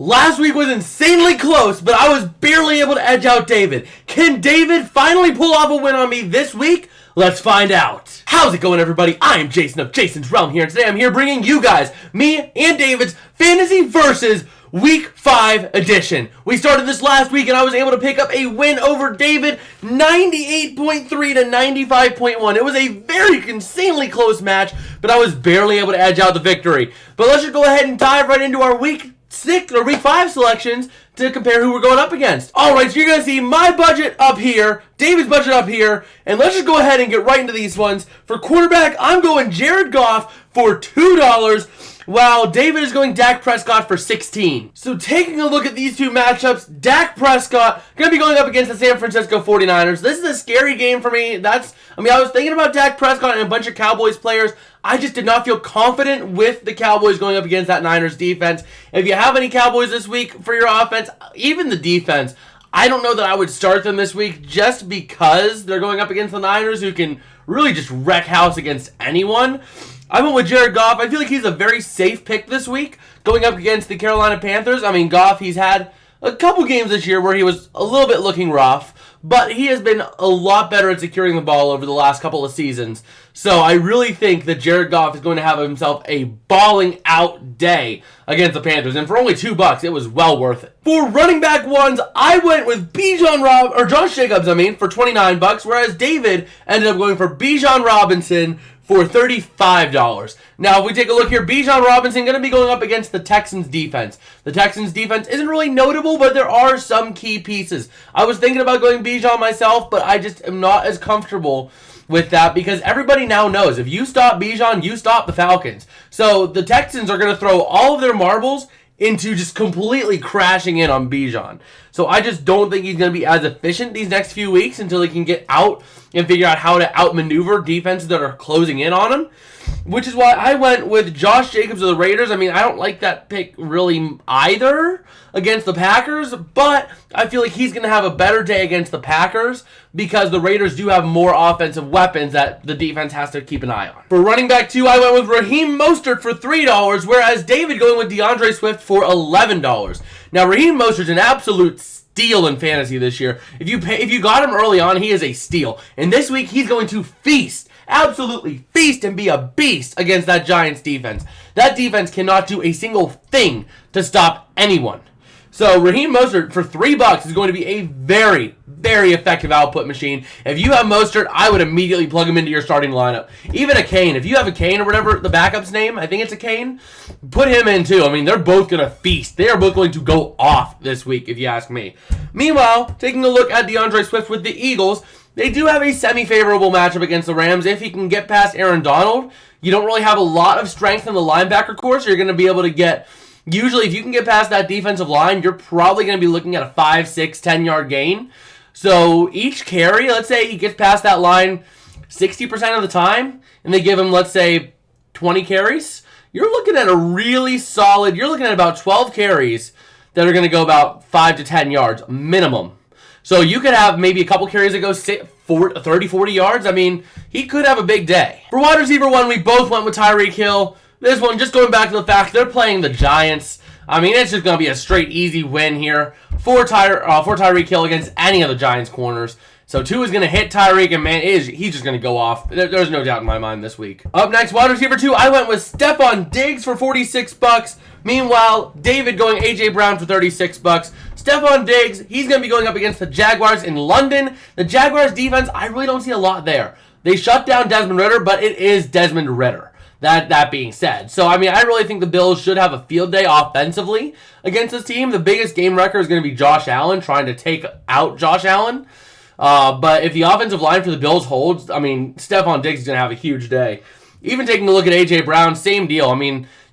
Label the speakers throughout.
Speaker 1: Last week was insanely close, but I was barely able to edge out David. Can David finally pull off a win on me this week? Let's find out. How's it going, everybody? I am Jason of Jason's Realm here, and today I'm here bringing you guys, me and David's Fantasy Versus Week 5 edition. We started this last week, and I was able to pick up a win over David, 98.3 to 95.1. It was a very insanely close match, but I was barely able to edge out the victory. But let's just go ahead and dive right into our Week 5 selections to compare who we're going up against. Alright, so you're going to see my budget up here, David's budget up here, and let's just go ahead and get right into these ones. For quarterback, I'm going Jared Goff for $2, while David is going Dak Prescott for $16. So taking a look at these two matchups, Dak Prescott going to be going up against the San Francisco 49ers. This is a scary game for me. I was thinking about Dak Prescott and a bunch of Cowboys players. I just did not feel confident with the Cowboys going up against that Niners defense. If you have any Cowboys this week for your offense, even the defense, I don't know that I would start them this week just because they're going up against the Niners, who can really just wreck house against anyone. I went with Jared Goff. I feel like he's a very safe pick this week going up against the Carolina Panthers. I mean, Goff, he's had a couple games this year where he was a little bit looking rough, but he has been a lot better at securing the ball over the last couple of seasons. So I really think that Jared Goff is going to have himself a balling out day against the Panthers. And for only $2, it was well worth it. For running back ones, I went with Josh Jacobs, for $29, whereas David ended up going for Bijan Robinson for $35. Now, if we take a look here, Bijan Robinson going to be going up against the Texans defense. The Texans defense isn't really notable, but there are some key pieces. I was thinking about going Bijan myself, but I just am not as comfortable with that because everybody now knows if you stop Bijan, you stop the Falcons. So the Texans are going to throw all of their marbles into just completely crashing in on Bijan. So I just don't think he's going to be as efficient these next few weeks until he can get out and figure out how to outmaneuver defenses that are closing in on him, which is why I went with Josh Jacobs of the Raiders. I don't like that pick really either against the Packers, but I feel like he's going to have a better day against the Packers because the Raiders do have more offensive weapons that the defense has to keep an eye on. For running back 2, I went with Raheem Mostert for $3, whereas David going with DeAndre Swift for $11. Now, Raheem Mostert's an absolute steal in fantasy this year. If you got him early on, he is a steal. And this week, he's going to feast, absolutely feast, and be a beast against that Giants defense. That defense cannot do a single thing to stop anyone. So Raheem Mostert for $3 is going to be a very, very effective output machine. If you have Mostert, I would immediately plug him into your starting lineup. Even a Kane. If you have a Kane or whatever the backup's name, I think it's a Kane, put him in too. They're both going to feast. They are both going to go off this week, if you ask me. Meanwhile, taking a look at DeAndre Swift with the Eagles, they do have a semi-favorable matchup against the Rams. If he can get past Aaron Donald, you don't really have a lot of strength in the linebacker core, so you're going to be able to get... Usually, if you can get past that defensive line, you're probably going to be looking at a 5, 6, 10-yard gain. So each carry, let's say he gets past that line 60% of the time, and they give him, let's say, 20 carries, you're looking at a really solid, you're looking at about 12 carries that are going to go about 5 to 10 yards minimum. So you could have maybe a couple carries that go 30, 40 yards. He could have a big day. For wide receiver 1, we both went with Tyreek Hill. This one, just going back to the fact they're playing the Giants. It's just going to be a straight, easy win here for Tyreek Hill against any of the Giants' corners. So 2 is going to hit Tyreek, and he's just going to go off. There's no doubt in my mind this week. Up next, wide receiver 2, I went with Stefon Diggs for $46. Meanwhile, David going A.J. Brown for $36. Stefon Diggs, he's going to be going up against the Jaguars in London. The Jaguars' defense, I really don't see a lot there. They shut down Desmond Ridder, but it is Desmond Ridder. That being said. So, I really think the Bills should have a field day offensively against this team. The biggest game wrecker is going to be Josh Allen, trying to take out Josh Allen. But if the offensive line for the Bills holds, Stefon Diggs is going to have a huge day. Even taking a look at A.J. Brown, same deal.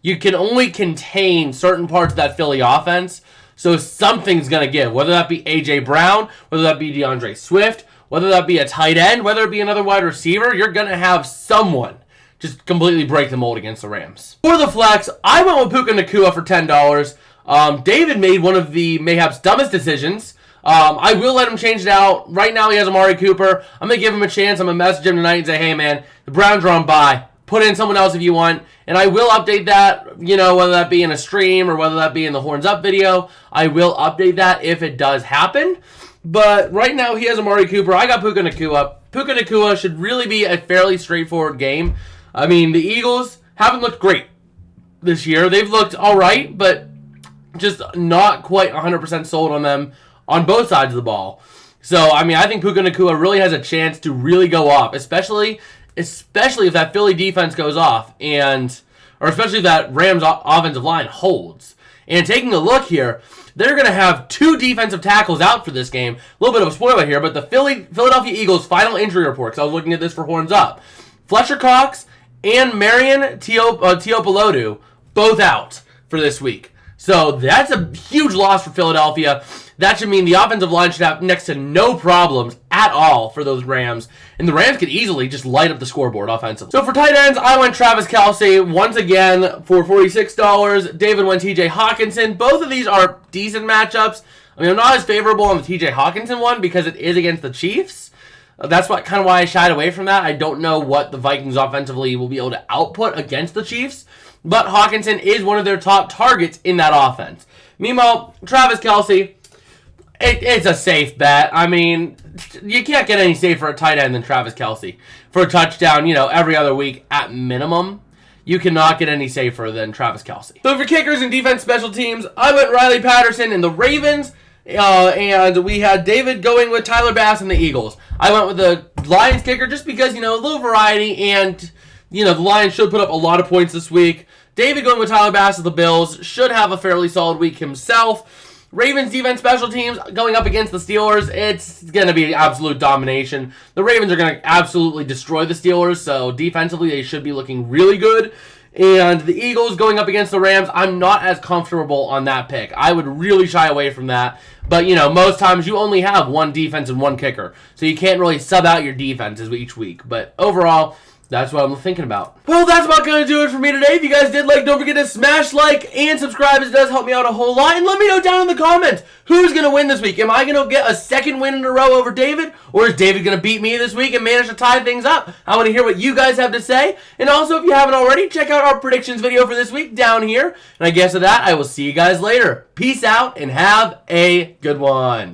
Speaker 1: You can only contain certain parts of that Philly offense, so something's going to give. Whether that be A.J. Brown, whether that be DeAndre Swift, whether that be a tight end, whether it be another wide receiver, you're going to have someone just completely break the mold against the Rams. For the flex, I went with Puka Nacua for $10. David made one of the mayhaps dumbest decisions. I will let him change it out. Right now he has Amari Cooper. I'm going to give him a chance. I'm going to message him tonight and say, hey man, the Browns are on bye. put in someone else if you want. And I will update that, you know, whether that be in a stream or whether that be in the Horns Up video. I will update that if it does happen. But right now, he has Amari Cooper. I got Puka Nacua. Puka Nacua should really be a fairly straightforward game. I mean, the Eagles haven't looked great this year. They've looked all right, but just not quite 100% sold on them on both sides of the ball. So, I mean, I think Puka Nacua really has a chance to really go off, especially if that Philly defense goes off, or especially if that Rams offensive line holds. And taking a look here, they're going to have 2 defensive tackles out for this game. A little bit of a spoiler here, but the Philadelphia Eagles final injury report, because I was looking at this for Horns Up. Fletcher Cox and Marion Teopolodu, both out for this week. So that's a huge loss for Philadelphia. That should mean the offensive line should have next to no problems at all for those Rams. And the Rams could easily just light up the scoreboard offensively. So for tight ends, I went Travis Kelce once again for $46. David went TJ Hawkinson. Both of these are decent matchups. I mean, I'm not as favorable on the TJ Hawkinson one because it is against the Chiefs. That's kind of why I shied away from that. I don't know what the Vikings offensively will be able to output against the Chiefs. But Hawkinson is one of their top targets in that offense. Meanwhile, Travis Kelce, it's a safe bet. I mean, you can't get any safer at tight end than Travis Kelce for a touchdown, every other week at minimum. You cannot get any safer than Travis Kelce. So for kickers and defense special teams, I went Riley Patterson and the Ravens, and we had David going with Tyler Bass and the Eagles. I went with the Lions kicker just because, a little variety, and, the Lions should put up a lot of points this week. David going with Tyler Bass of the Bills should have a fairly solid week himself. Ravens defense special teams going up against the Steelers, it's going to be absolute domination. The Ravens are going to absolutely destroy the Steelers, so defensively they should be looking really good. And the Eagles going up against the Rams, I'm not as comfortable on that pick. I would really shy away from that. But, most times you only have one defense and one kicker, so you can't really sub out your defenses each week. But overall, that's what I'm thinking about. Well, that's about going to do it for me today. If you guys did like, don't forget to smash like and subscribe. It does help me out a whole lot. And let me know down in the comments who's going to win this week. Am I going to get a second win in a row over David? Or is David going to beat me this week and manage to tie things up? I want to hear what you guys have to say. And also, if you haven't already, check out our predictions video for this week down here. And I guess with that, I will see you guys later. Peace out and have a good one.